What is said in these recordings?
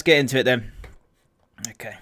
Get into it then. Okay.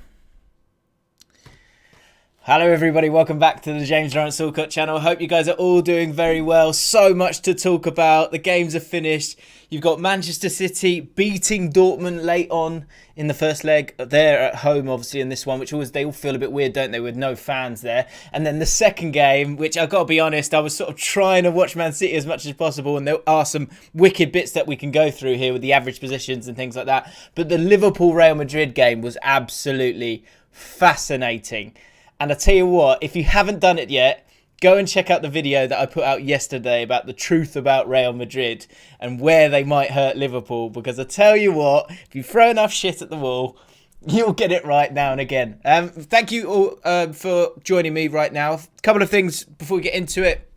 Hello everybody, welcome back to the James Lawrence Allcott channel. Hope you guys are all doing very well. So much to talk about. The games are finished. You've got Manchester City beating Dortmund late on in the first leg. They're at home obviously in this one, which always, they all feel a bit weird, don't they, with no fans there. And then the second game, which I've got to be honest, I was sort of trying to watch Man City as much as possible, and there are some wicked bits that we can go through here with the average positions and things like that. But the Liverpool Real Madrid game was absolutely fascinating. And I tell you what, if you haven't done it yet, go and check out the video that I put out yesterday about the truth about Real Madrid and where they might hurt Liverpool. Because I tell you what, if you throw enough shit at the wall, you'll get it right now and again. Thank you all for joining me right now. A couple of things before we get into it.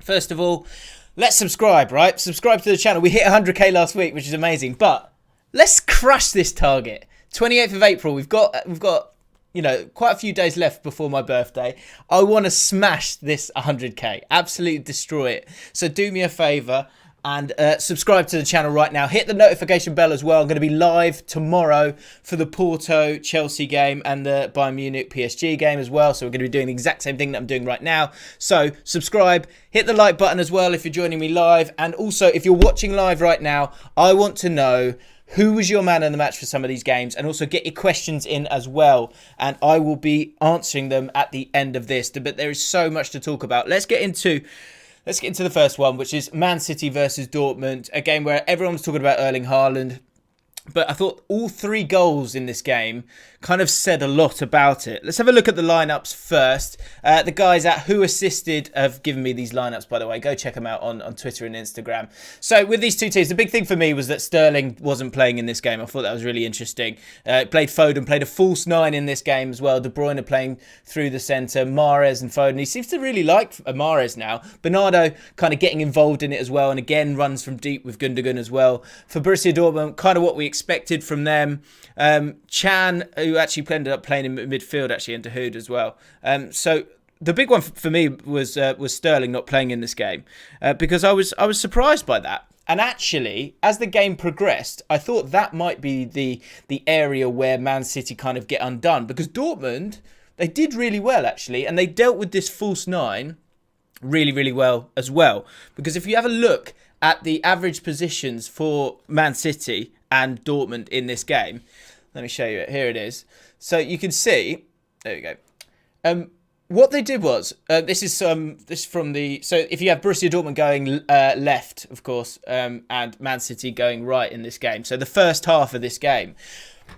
First of all, let's subscribe, right? Subscribe to the channel. We hit 100k last week, which is amazing. But let's crush this target. 28th of April, we've got quite a few days left before my birthday. I want to smash this 100k. Absolutely destroy it. So do me a favour and subscribe to the channel right now. Hit the notification bell as well. I'm going to be live tomorrow for the Porto-Chelsea game and the Bayern Munich-PSG game as well. So we're going to be doing the exact same thing that I'm doing right now. So subscribe. Hit the like button as well if you're joining me live. And also, if you're watching live right now, I want to know who was your man of the match for some of these games, and also get your questions in as well, and I will be answering them at the end of this. But there is so much to talk about. Let's get into the first one, which is Man City versus Dortmund, a game where everyone was talking about Erling Haaland. But I thought all three goals in this game kind of said a lot about it. Let's have a look at the lineups first. The guys at Who Assisted have given me these lineups, by the way. Go check them out on Twitter and Instagram. So with these two teams, the big thing for me was that Sterling wasn't playing in this game. I thought that was really interesting. Played Foden, played a false nine in this game as well. De Bruyne playing through the centre. Mahrez and Foden. He seems to really like Mahrez now. Bernardo kind of getting involved in it as well. And again, runs from deep with Gundogan as well. For Borussia Dortmund, kind of what we expected from them. Chan, who actually ended up playing in midfield, actually, and Dahoud as well. So the big one for me was Sterling not playing in this game, because I was surprised by that. And actually, as the game progressed, I thought that might be the area where Man City kind of get undone, because Dortmund, they did really well actually, and they dealt with this false nine really, really well as well. Because if you have a look at the average positions for Man City and Dortmund in this game, let me show you it. Here it is. So you can see, there we go. What they did was, this is from the, so if you have Borussia Dortmund going left, of course, and Man City going right in this game. So the first half of this game,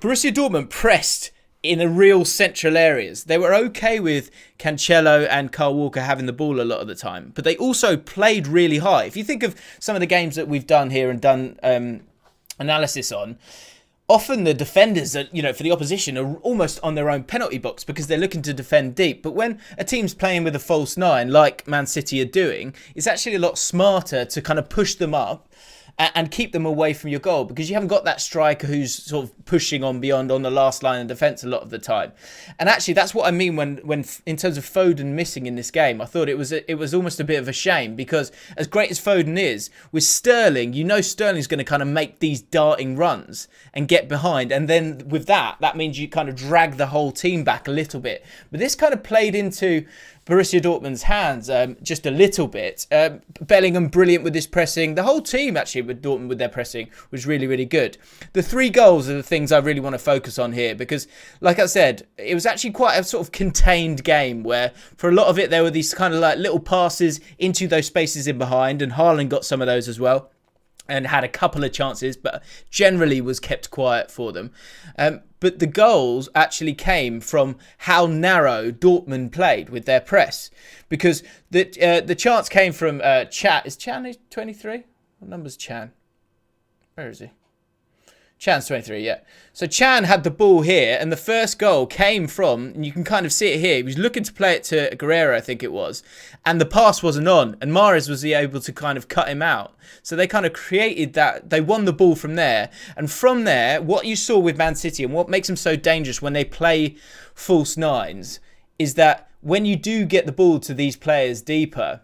Borussia Dortmund pressed in the real central areas. They were okay with Cancelo and Kyle Walker having the ball a lot of the time, but they also played really high. If you think of some of the games that we've done here and done analysis on, often the defenders, are, for the opposition, are almost on their own penalty box because they're looking to defend deep. But when a team's playing with a false nine, like Man City are doing, it's actually a lot smarter to kind of push them up and keep them away from your goal, because you haven't got that striker who's sort of pushing on beyond on the last line of defence a lot of the time. And actually, that's what I mean when in terms of Foden missing in this game. I thought it was almost a bit of a shame, because as great as Foden is, with Sterling, Sterling's going to kind of make these darting runs and get behind, and then with that means you kind of drag the whole team back a little bit. But this kind of played into Borussia Dortmund's hands just a little bit. Bellingham brilliant with his pressing. The whole team actually with Dortmund with their pressing was really, really good. The three goals are the things I really want to focus on here, because like I said, it was actually quite a sort of contained game where for a lot of it there were these kind of like little passes into those spaces in behind, and Haaland got some of those as well and had a couple of chances, but generally was kept quiet for them. But the goals actually came from how narrow Dortmund played with their press, because the chance came from Chan. Is Chan 23? What number's Chan? Where is he? Chan's 23, yeah. So Chan had the ball here, and the first goal came from, and you can kind of see it here, he was looking to play it to Guerrero, I think it was, and the pass wasn't on, and Mahrez was able to kind of cut him out. So they kind of created that, they won the ball from there, and from there, what you saw with Man City, and what makes them so dangerous when they play false nines, is that when you do get the ball to these players deeper,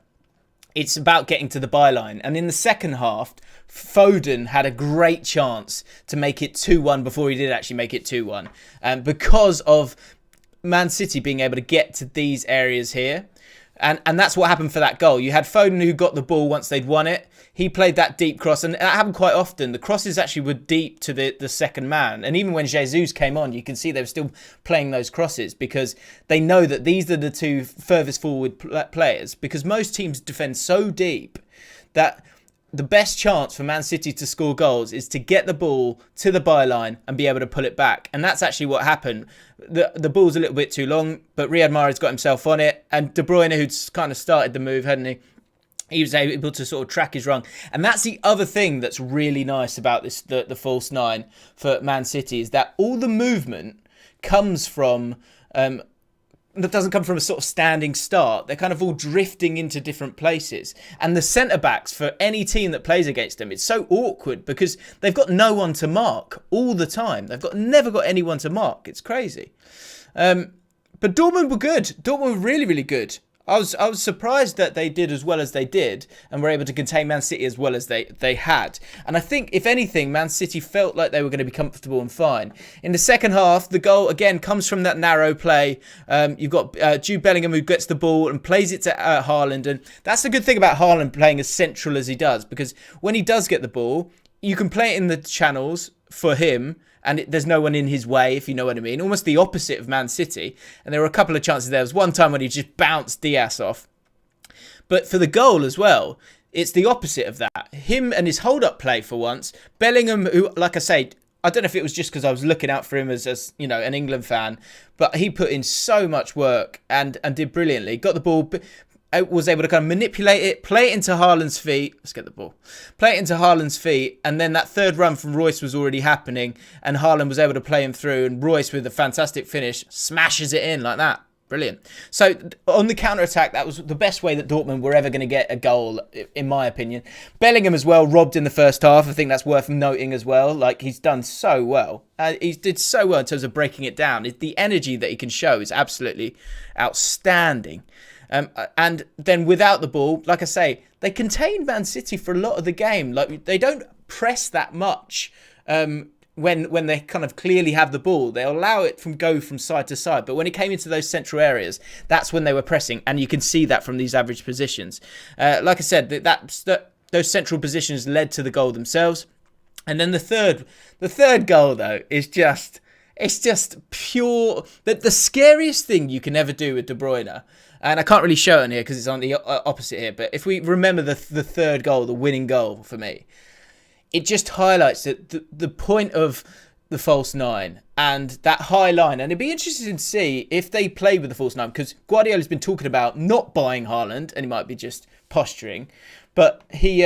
It's about getting to the byline. And in the second half, Foden had a great chance to make it 2-1 before he did actually make it 2-1. Because of Man City being able to get to these areas here. And that's what happened for that goal. You had Foden who got the ball once they'd won it. He played that deep cross, and that happened quite often. The crosses actually were deep to the second man. And even when Jesus came on, you can see they were still playing those crosses because they know that these are the two furthest forward players. Because most teams defend so deep that the best chance for Man City to score goals is to get the ball to the byline and be able to pull it back. And that's actually what happened. The ball's a little bit too long, but Riyad Mahrez got himself on it. And De Bruyne, who'd kind of started the move, hadn't he? He was able to sort of track his run. And that's the other thing that's really nice about this, the false nine for Man City, is that all the movement comes from... that doesn't come from a sort of standing start. They're kind of all drifting into different places. And the centre-backs for any team that plays against them, it's so awkward because they've got no one to mark all the time. They've never got anyone to mark. It's crazy. But Dortmund were good. Dortmund were really, really good. I was surprised that they did as well as they did and were able to contain Man City as well as they had. And I think, if anything, Man City felt like they were going to be comfortable and fine. In the second half, the goal, again, comes from that narrow play. You've got Jude Bellingham who gets the ball and plays it to Haaland. And that's the good thing about Haaland playing as central as he does, because when he does get the ball, you can play it in the channels for him, and there's no one in his way, if you know what I mean. Almost the opposite of Man City. And there were a couple of chances. There was one time when he just bounced Diaz off. But for the goal as well, it's the opposite of that. Him and his hold-up play for once. Bellingham, who, like I say, I don't know if it was just because I was looking out for him as you know, an England fan, but he put in so much work and did brilliantly. Got the ball... was able to kind of manipulate it, play it into Haaland's feet. Let's get the ball. Play it into Haaland's feet. And then that third run from Royce was already happening. And Haaland was able to play him through. And Royce, with a fantastic finish, smashes it in like that. Brilliant. So on the counter-attack, that was the best way that Dortmund were ever going to get a goal, in my opinion. Bellingham as well, robbed in the first half. I think that's worth noting as well. Like, he's done so well. He did so well in terms of breaking it down. The energy that he can show is absolutely outstanding. And then without the ball, like I say, they contain Man City for a lot of the game. Like, they don't press that much when they kind of clearly have the ball. They allow it go from side to side. But when it came into those central areas, that's when they were pressing. And you can see that from these average positions. Like I said, those central positions led to the goal themselves. And then the third goal, though, is just... It's just pure... The scariest thing you can ever do with De Bruyne, and I can't really show it on here because it's on the opposite here, but if we remember the third goal, the winning goal for me, it just highlights the point of the false nine and that high line. And it'd be interesting to see if they play with the false nine, because Guardiola's been talking about not buying Haaland, and he might be just posturing, but he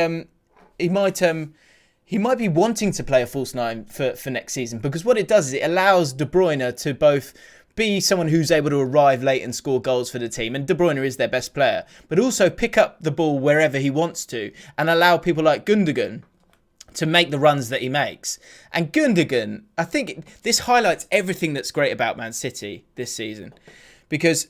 might be wanting to play a false nine for next season, because what it does is it allows De Bruyne to both be someone who's able to arrive late and score goals for the team, and De Bruyne is their best player, but also pick up the ball wherever he wants to and allow people like Gundogan to make the runs that he makes. And Gundogan, I think this highlights everything that's great about Man City this season, because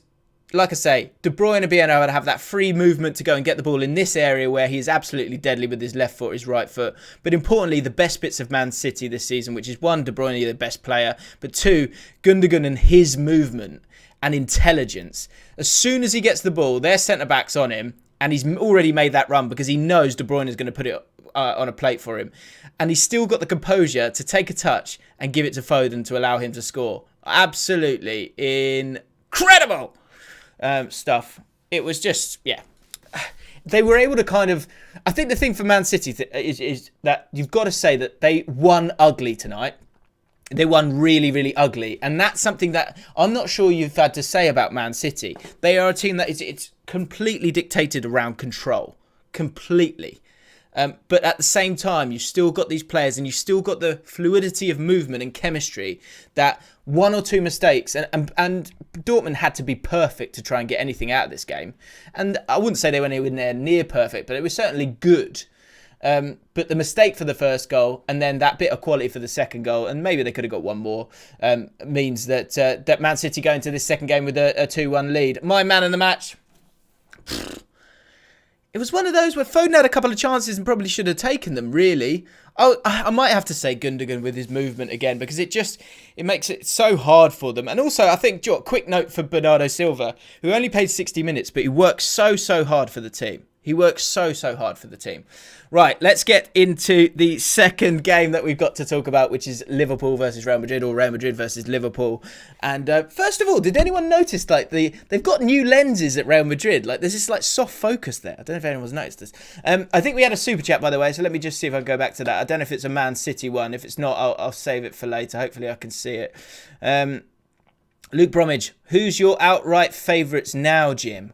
like I say, De Bruyne being able to have that free movement to go and get the ball in this area where he is absolutely deadly with his left foot, his right foot. But importantly, the best bits of Man City this season, which is one, De Bruyne, the best player, but two, Gundogan and his movement and intelligence. As soon as he gets the ball, their centre-back's on him, and he's already made that run because he knows De Bruyne is going to put it on a plate for him. And he's still got the composure to take a touch and give it to Foden to allow him to score. Absolutely incredible stuff. It was just, yeah. They were able to kind of... I think the thing for Man City is that you've got to say that they won ugly tonight. They won really, really ugly. And that's something that I'm not sure you've had to say about Man City. They are a team that it's completely dictated around control. Completely. But at the same time, you've still got these players and you've still got the fluidity of movement and chemistry that one or two mistakes, and Dortmund had to be perfect to try and get anything out of this game. And I wouldn't say they were anywhere near perfect, but it was certainly good. But the mistake for the first goal and then that bit of quality for the second goal, and maybe they could have got one more, means that Man City go into this second game with a 2-1 lead. My man of the match... It was one of those where Foden had a couple of chances and probably should have taken them, really. Oh, I might have to say Gundogan with his movement again, because it makes it so hard for them. And also, I think, quick note for Bernardo Silva, who only played 60 minutes, but he works so hard for the team. He works so hard for the team. Right, let's get into the second game that we've got to talk about, which is Liverpool versus Real Madrid, or Real Madrid versus Liverpool. And first of all, did anyone notice like they've got new lenses at Real Madrid? Like there's this like soft focus there. I don't know if anyone's noticed this. I think we had a super chat, by the way, so let me just see if I can go back to that. I don't know if it's a Man City one. If it's not, I'll save it for later. Hopefully I can see it. Luke Bromwich, who's your outright favourites now, Jim?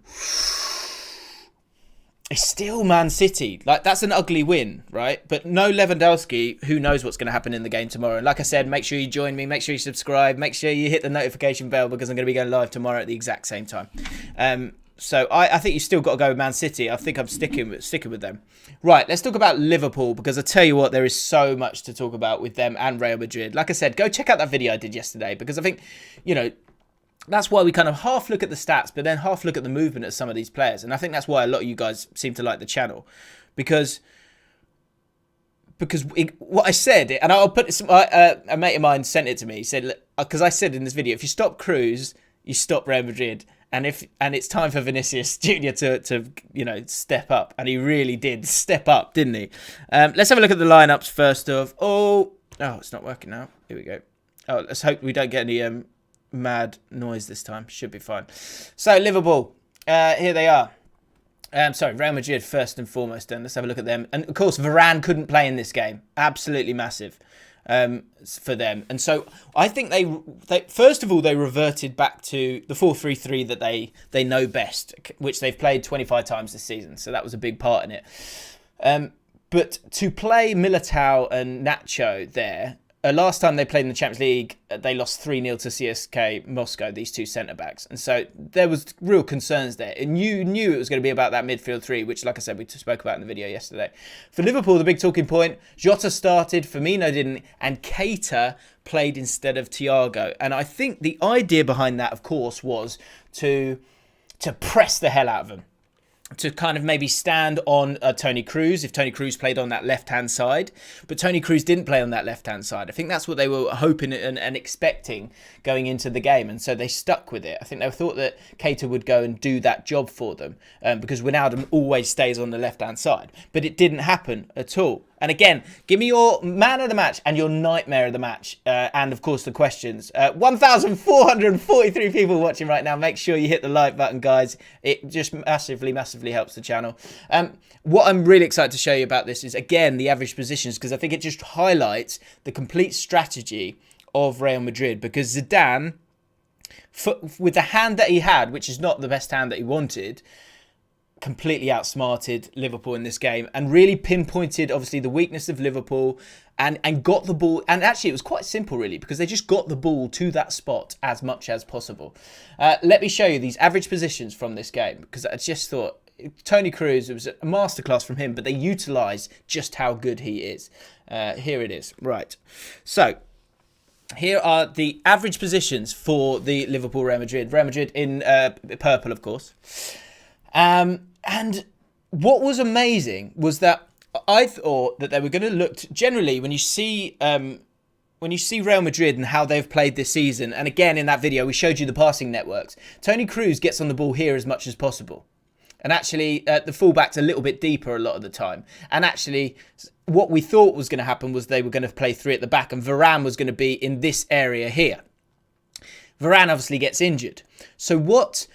It's still Man City. Like, that's an ugly win, right? But no Lewandowski, who knows what's going to happen in the game tomorrow. And like I said, make sure you join me, make sure you subscribe, make sure you hit the notification bell, because I'm going to be going live tomorrow at the exact same time. So I think you still got to go with Man City. I think I'm sticking with them. Right, let's talk about Liverpool, because I tell you what, there is so much to talk about with them and Real Madrid. Like I said, go check out that video I did yesterday, because I think, that's why we kind of half look at the stats, but then half look at the movement of some of these players. And I think that's why a lot of you guys seem to like the channel. Because what I said, and I'll put some, a mate of mine sent it to me. He said, because I said in this video, if you stop Cruz, you stop Real Madrid. And it's time for Vinicius Jr. to step up. And he really did step up, didn't he? Let's have a look at the lineups first of all. Oh, it's not working now. Here we go. Oh, let's hope we don't get any mad noise this time. Should be fine. So Liverpool, here they are. Real Madrid first and foremost. Then let's have a look at them. And of course, Varane couldn't play in this game. Absolutely massive for them. And so I think they first of all they reverted back to the 4-3-3 that they know best, which they've played 25 times this season. So that was a big part in it. But to play Militao and Nacho there. Last time they played in the Champions League, they lost 3-0 to CSK Moscow, these two centre-backs. And so there was real concerns there. And you knew it was going to be about that midfield three, which, like I said, we spoke about in the video yesterday. For Liverpool, the big talking point, Jota started, Firmino didn't, and Keita played instead of Thiago. And I think the idea behind that, of course, was to press the hell out of them. To kind of maybe stand on Toni Kroos, if Toni Kroos played on that left-hand side. But Toni Kroos didn't play on that left-hand side. I think that's what they were hoping and expecting going into the game. And so they stuck with it. I think they thought that Keita would go and do that job for them because Wijnaldum always stays on the left-hand side. But it didn't happen at all. And again, give me your man of the match and your nightmare of the match. And of course, the questions. 1,443 people watching right now. Make sure you hit the like button, guys. It just massively helps the channel. What I'm really excited to show you about this is, again, the average positions, because I think it just highlights the complete strategy of Real Madrid. Because Zidane, with the hand that he had, which is not the best hand that he wanted, completely outsmarted Liverpool in this game and really pinpointed, obviously, the weakness of Liverpool and got the ball. And actually, it was quite simple, really, because they just got the ball to that spot as much as possible. Let me show you these average positions from this game, because I just thought Toni Kroos, it was a masterclass from him, but they utilised just how good he is. Here it is. Right. So here are the average positions for the Liverpool Real Madrid. Real Madrid in purple, of course. And what was amazing was that I thought that they were going to look generally when you see Real Madrid and how they've played this season. And again, in that video, we showed you the passing networks. Toni Kroos gets on the ball here as much as possible. And actually, the fullback's a little bit deeper a lot of the time. And actually, what we thought was going to happen was they were going to play three at the back and Varane was going to be in this area here. Varane obviously gets injured. So what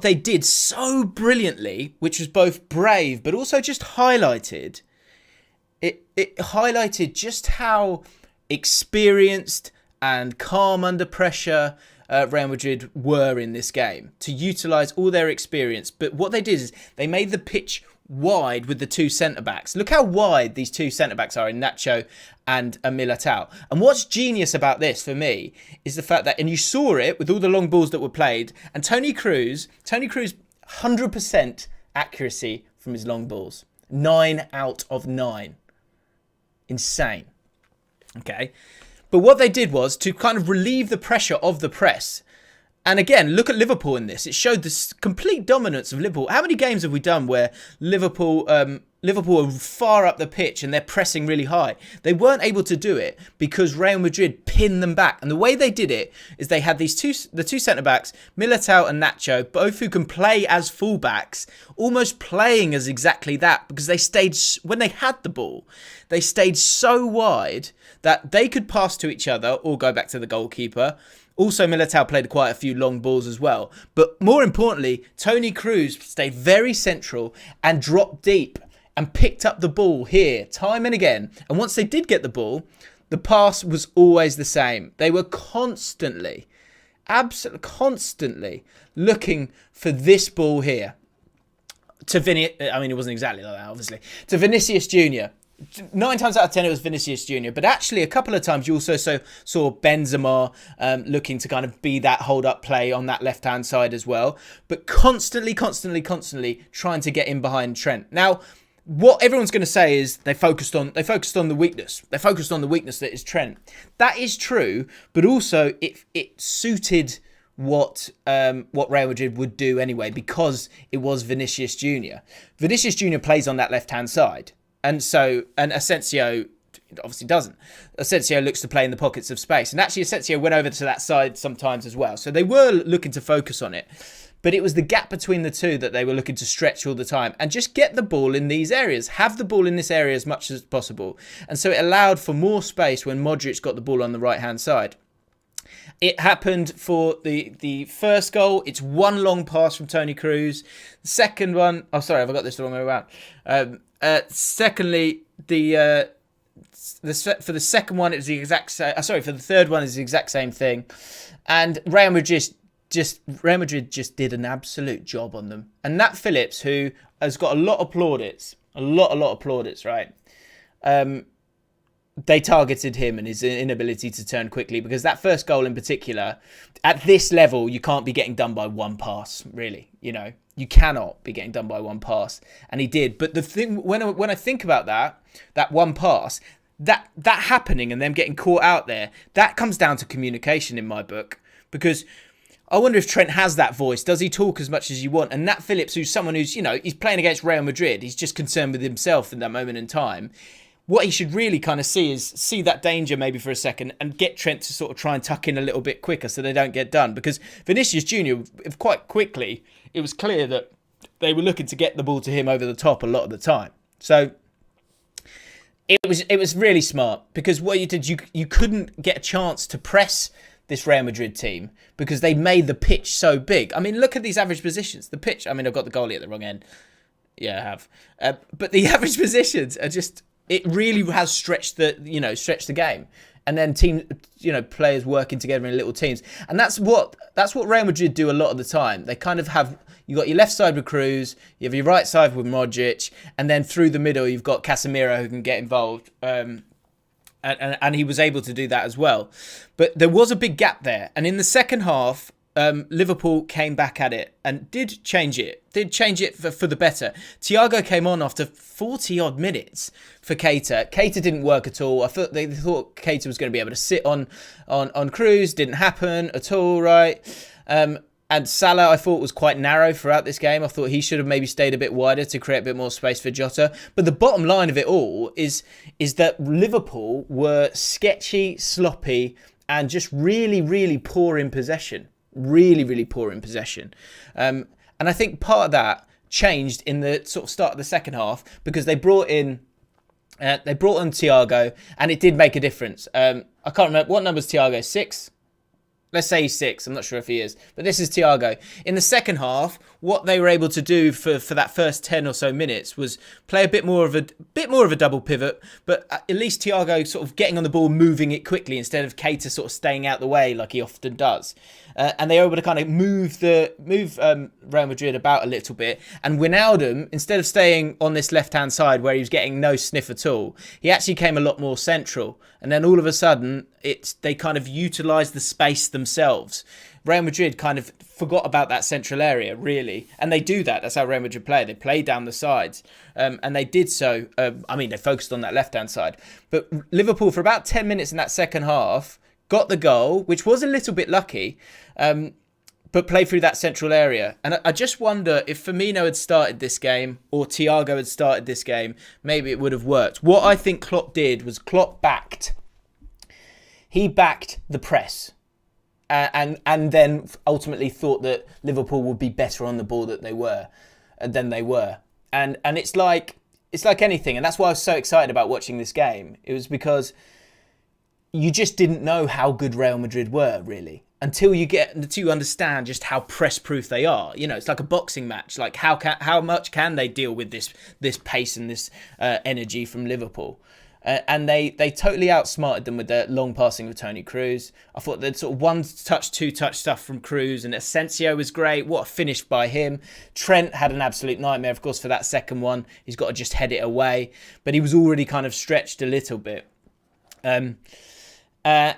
they did so brilliantly, which was both brave but also just highlighted, it highlighted just how experienced and calm under pressure Real Madrid were in this game to utilise all their experience. But what they did is they made the pitch wide with the two centre-backs. Look how wide these two centre-backs are in Nacho and Militao. And what's genius about this for me is the fact that, and you saw it with all the long balls that were played, and Toni Kroos, 100% accuracy from his long balls. 9 out of 9. Insane. Okay. But what they did was to kind of relieve the pressure of the press. And again, look at Liverpool in this. It showed this complete dominance of Liverpool. How many games have we done where Liverpool are far up the pitch and they're pressing really high? They weren't able to do it because Real Madrid pinned them back. And the way they did it is they had the two centre-backs, Militao and Nacho, both who can play as full-backs, almost playing as exactly that, because they stayed, when they had the ball, they stayed so wide that they could pass to each other or go back to the goalkeeper. Also, Militao played quite a few long balls as well. But more importantly, Toni Kroos stayed very central and dropped deep and picked up the ball here time and again. And once they did get the ball, the pass was always the same. They were constantly, absolutely constantly looking for this ball here. To it wasn't exactly like that, obviously. To Vinicius Jr., 9 times out of 10 it was Vinicius Jr. But actually a couple of times you also saw Benzema looking to kind of be that hold-up play on that left-hand side as well. But constantly trying to get in behind Trent. Now, what everyone's going to say is they focused on the weakness. They focused on the weakness that is Trent. That is true, but also it suited what Real Madrid would do anyway, because it was Vinicius Jr. Vinicius Jr. plays on that left-hand side. And Asensio obviously doesn't. Asensio looks to play in the pockets of space. And actually, Asensio went over to that side sometimes as well. So they were looking to focus on it. But it was the gap between the two that they were looking to stretch all the time. And just get the ball in these areas. Have the ball in this area as much as possible. And so it allowed for more space when Modric got the ball on the right-hand side. It happened for the first goal. It's one long pass from Toni Kroos. The second one... Oh, sorry, I've got this the wrong way around. Secondly, for the second one, it was the exact same. For the third one, it's the exact same thing. And Real Madrid just did an absolute job on them. And Nat Phillips, who has got a lot of plaudits, right? They targeted him and his inability to turn quickly, because that first goal in particular, at this level, you can't be getting done by one pass, really. You know, you cannot be getting done by one pass. And he did. But the thing, when I think about that one pass, that happening and them getting caught out there, that comes down to communication in my book. Because I wonder if Trent has that voice. Does he talk as much as you want? And Nat Phillips, who's someone who's, he's playing against Real Madrid. He's just concerned with himself in that moment in time. What he should really kind of see that danger maybe for a second and get Trent to sort of try and tuck in a little bit quicker so they don't get done. Because Vinicius Jr., quite quickly, it was clear that they were looking to get the ball to him over the top a lot of the time. So it was really smart, because what you did, you couldn't get a chance to press this Real Madrid team because they made the pitch so big. I mean, look at these average positions. The pitch, I mean, I've got the goalie at the wrong end. Yeah, I have. But the average positions are just... It really has stretched the game, and then players working together in little teams, and that's what Real Madrid do a lot of the time. They kind of have, you got your left side with Kroos, you have your right side with Modric, and then through the middle you've got Casemiro who can get involved, and he was able to do that as well. But there was a big gap there, and in the second half, Liverpool came back at it and did change it for the better. Thiago came on after 40 odd minutes for Keita. Keita didn't work at all. They thought Keita was going to be able to sit on Kroos. Didn't happen at all, right? And Salah, I thought, was quite narrow throughout this game. I thought he should have maybe stayed a bit wider to create a bit more space for Jota. But the bottom line of it all is that Liverpool were sketchy, sloppy, and just really, really poor in possession. Really poor in possession. And I think part of that changed in the sort of start of the second half, because they brought on Thiago, and it did make a difference. I can't remember, what number is Thiago? 6? Let's say he's 6. I'm not sure if he is. But this is Thiago. In the second half, what they were able to do for that first 10 or so minutes was play a bit more of a double pivot, but at least Thiago sort of getting on the ball, moving it quickly, instead of Keita sort of staying out the way like he often does. And they were able to kind of move Real Madrid about a little bit. And Wijnaldum, instead of staying on this left-hand side where he was getting no sniff at all, he actually came a lot more central. And then all of a sudden, they kind of utilised the space themselves. Real Madrid kind of forgot about that central area, really. And they do that. That's how Real Madrid play. They play down the sides. And they did so. They focused on that left-hand side. But Liverpool, for about 10 minutes in that second half, got the goal, which was a little bit lucky. but play through that central area. And I just wonder if Firmino had started this game or Thiago had started this game, maybe it would have worked. What I think Klopp did was he backed the press. And then ultimately thought that Liverpool would be better on the ball than they were. And it's like anything. And that's why I was so excited about watching this game. It was because you just didn't know how good Real Madrid were, really, until you understand just how press-proof they are. You know, it's like a boxing match. Like how much can they deal with this pace and this energy from Liverpool? And they totally outsmarted them with their long passing of Toni Kroos. I thought the sort of one-touch, two-touch stuff from Kroos, and Asensio was great. What a finish by him. Trent had an absolute nightmare, of course, for that second one. He's got to just head it away. But he was already kind of stretched a little bit. And I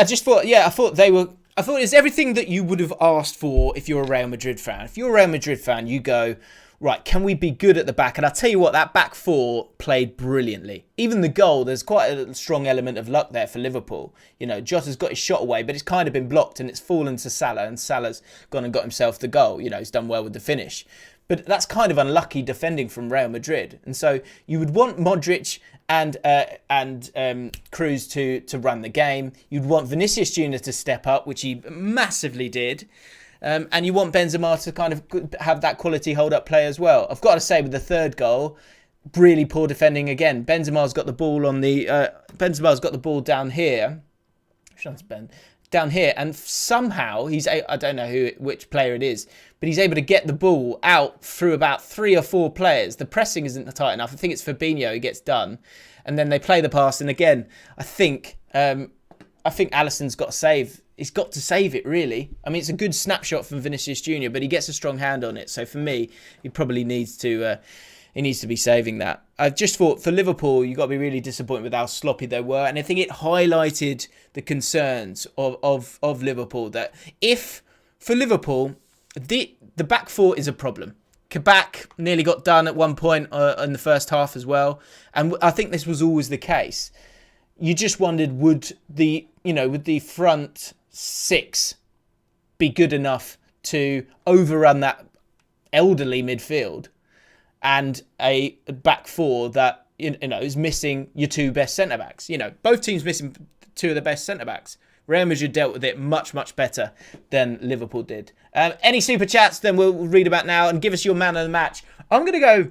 just thought, I thought it's everything that you would have asked for if you're a Real Madrid fan. If you're a Real Madrid fan, you go, right, can we be good at the back? And I'll tell you what, that back four played brilliantly. Even the goal, there's quite a strong element of luck there for Liverpool. You know, Jota's got his shot away, but it's kind of been blocked and it's fallen to Salah, and Salah's gone and got himself the goal. You know, he's done well with the finish. But that's kind of unlucky defending from Real Madrid. And so you would want Modric and Kroos to run the game. You'd want Vinicius Jr. to step up, which he massively did. And you want Benzema to kind of have that quality hold-up play as well. I've got to say, with the third goal, really poor defending again. Benzema's got the ball down here. Down here, and somehow I don't know which player it is, but he's able to get the ball out through about 3 or 4 players. The pressing isn't tight enough. I think it's Fabinho who gets done, and then they play the pass. And again, I think Alisson's got to save. He's got to save it, really. I mean, it's a good snapshot from Vinicius Jr., but he gets a strong hand on it. So for me, he probably needs to be saving that. I just thought for Liverpool, you've got to be really disappointed with how sloppy they were. And I think it highlighted the concerns of Liverpool. That if, for Liverpool, the back four is a problem. Kabak nearly got done at one point in the first half as well. And I think this was always the case. You just wondered, would the front 6 be good enough to overrun that elderly midfield and a back four that is missing your 2 best centre backs? You know, both teams missing 2 of the best centre backs. Real Madrid dealt with it much, much better than Liverpool did. Any super chats, then we'll read about now, and give us your man of the match. I'm going to go.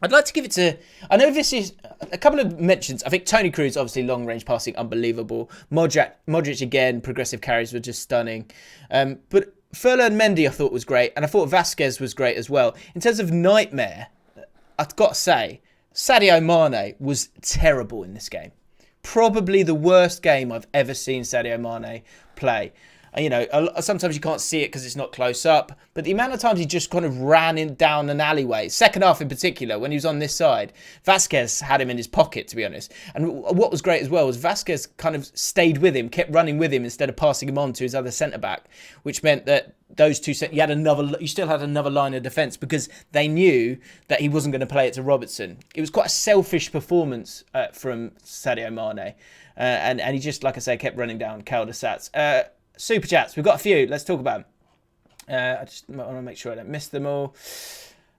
I'd like to give it to, I know this is a couple of mentions. I think Toni Kroos, obviously long range passing, unbelievable. Modric again, progressive carries were just stunning. But Ferland Mendy I thought was great, and I thought Vasquez was great as well. In terms of nightmare, I've got to say, Sadio Mane was terrible in this game. Probably the worst game I've ever seen Sadio Mane play. You know, sometimes you can't see it because it's not close up, but the amount of times he just kind of ran down an alleyway, second half in particular, when he was on this side, Vasquez had him in his pocket, to be honest. And what was great as well was Vasquez kind of stayed with him, kept running with him instead of passing him on to his other centre-back, which meant that those two, you still had another line of defence because they knew that he wasn't going to play it to Robertson. It was quite a selfish performance from Sadio Mane. And he just, like I say, kept running down cul-de-sacs. Super chats, we've got a few. Let's talk about them. I just want to make sure I don't miss them all.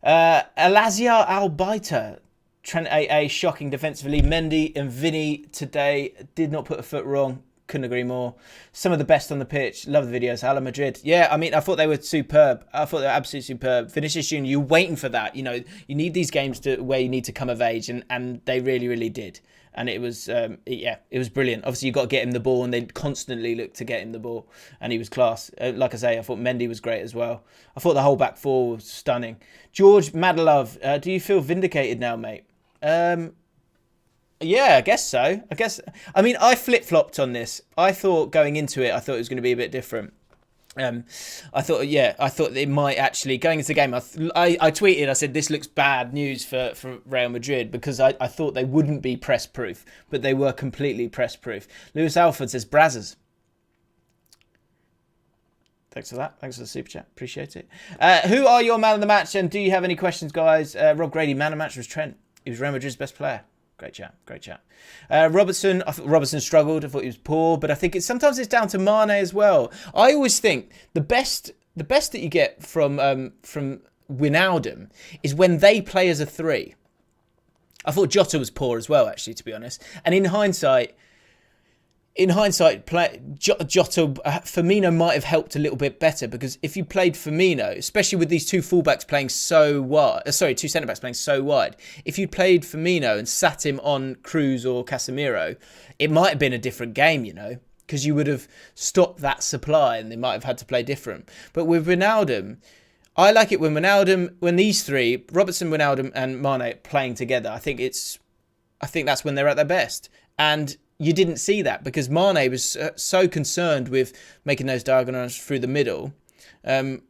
Alazia Albaita, Trent AA, shocking defensively. Mendy and Vinny today did not put a foot wrong. Couldn't agree more. Some of the best on the pitch. Love the videos. Hala Madrid. Yeah, I mean, I thought they were superb. I thought they were absolutely superb. Vinicius Jr., you're waiting for that. You know, you need these games where you need to come of age, and they really, really did. And it was, it was brilliant. Obviously, you've got to get him the ball, and they constantly looked to get him the ball, and he was class. Like I say, I thought Mendy was great as well. I thought the whole back four was stunning. George Madlove, do you feel vindicated now, mate? Yeah, I guess so. I mean, I flip-flopped on this. I thought going into it, I thought it was going to be a bit different. I thought it might actually, going into the game, I tweeted, I said, this looks bad news for Real Madrid because I thought they wouldn't be press-proof, but they were completely press-proof. Lewis Alford says, Brazzers. Thanks for that. Thanks for the super chat. Appreciate it. Who are your man of the match, and do you have any questions, guys? Rob Grady, man of the match was Trent. He was Real Madrid's best player. Great chat. Great chat. Robertson, I thought Robertson struggled. I thought he was poor, but I think sometimes it's down to Mane as well. I always think the best that you get from Wijnaldum is when they play as a 3. I thought Jota was poor as well, actually, to be honest. And in hindsight, Jota, Firmino might have helped a little bit better, because if you played Firmino, especially with these two fullbacks playing so wide, two centre-backs playing so wide, if you played Firmino and sat him on Cruz or Casemiro, it might have been a different game, because you would have stopped that supply and they might have had to play different. But with Wijnaldum, I like it when these three, Robertson, Wijnaldum and Mane, playing together. I think that's when they're at their best. And you didn't see that because Mane was so concerned with making those diagonals through the middle,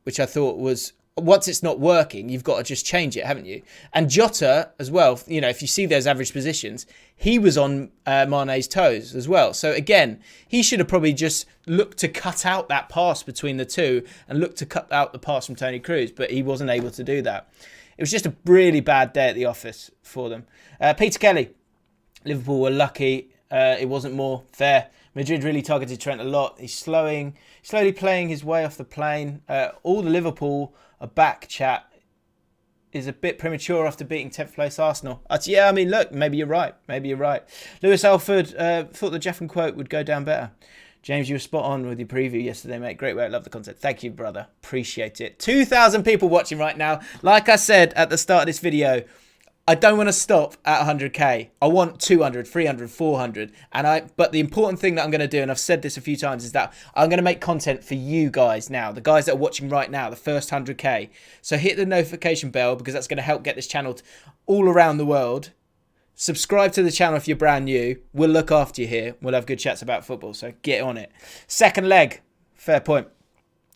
which I thought was, once it's not working, you've got to just change it, haven't you? And Jota as well, if you see those average positions, he was on Mane's toes as well. So again, he should have probably just looked to cut out that pass between the two and looked to cut out the pass from Toni Kroos, but he wasn't able to do that. It was just a really bad day at the office for them. Peter Kelly, Liverpool were lucky. It wasn't more fair. Madrid really targeted Trent a lot. He's slowly playing his way off the plane. All the Liverpool are back chat is a bit premature after beating 10th place Arsenal. Yeah, I mean, look, maybe you're right. Lewis Alford thought the Jeff and quote would go down better. James, you were spot on with your preview yesterday, mate. Great work. Love the content. Thank you, brother. Appreciate it. 2,000 people watching right now. Like I said at the start of this video, I don't want to stop at 100k. I want 200, 300, 400. But the important thing that I'm going to do, and I've said this a few times, is that I'm going to make content for you guys now, the guys that are watching right now, the first 100k. So hit the notification bell, because that's going to help get this channel all around the world. Subscribe to the channel if you're brand new. We'll look after you here. We'll have good chats about football, so get on it. Second leg, fair point.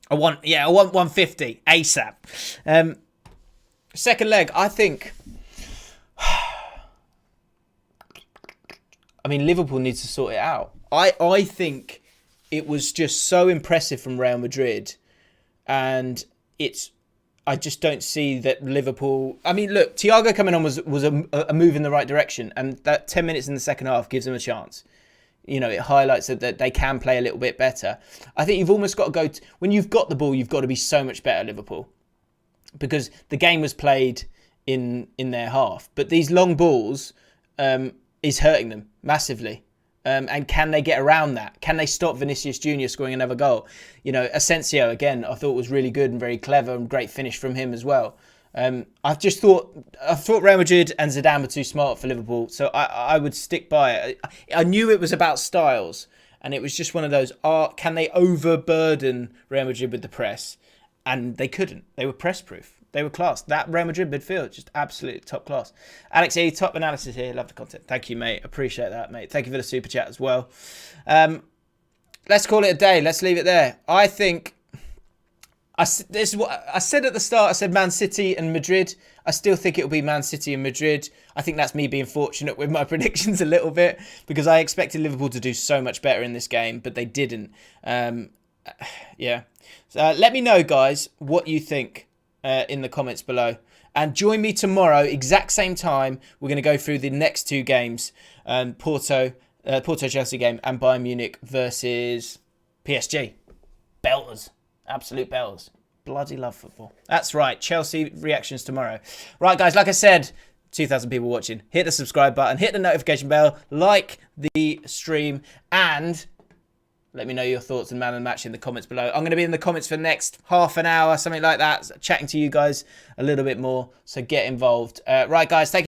I want 150 ASAP. Second leg, I think. I mean, Liverpool needs to sort it out. I think it was just so impressive from Real Madrid, and I just don't see that Liverpool. I mean, look, Thiago coming on was a move in the right direction, and that 10 minutes in the second half gives them a chance. It highlights that they can play a little bit better. I think you've almost got to go when you've got the ball, you've got to be so much better, Liverpool, because the game was played in their half, but these long balls is hurting them massively. And can they get around that? Can they stop Vinicius Jr. scoring another goal? Asensio, again, I thought was really good and very clever, and great finish from him as well. I thought Real Madrid and Zidane were too smart for Liverpool, so I would stick by it. I knew it was about styles, and it was just one of those, can they overburden Real Madrid with the press? And they couldn't. They were press proof. They were class. That Real Madrid midfield, just absolutely top class. Alex E, top analysis here. Love the content. Thank you, mate. Appreciate that, mate. Thank you for the super chat as well. Let's call it a day. Let's leave it there. I think, this is what I said at the start. I said Man City and Madrid. I still think it'll be Man City and Madrid. I think that's me being fortunate with my predictions a little bit, because I expected Liverpool to do so much better in this game, but they didn't. Yeah. So, let me know, guys, what you think in the comments below, and join me tomorrow, exact same time. We're going to go through the next two games, Porto Chelsea game, and Bayern Munich versus PSG. Belters, absolute belters. Bloody love football. That's right, Chelsea reactions tomorrow. Right, guys, like I said, 2,000 people watching. Hit the subscribe button, hit the notification bell, like the stream, and let me know your thoughts and man of the match in the comments below. I'm going to be in the comments for the next half an hour, something like that, chatting to you guys a little bit more. So get involved. Right, guys, thank you.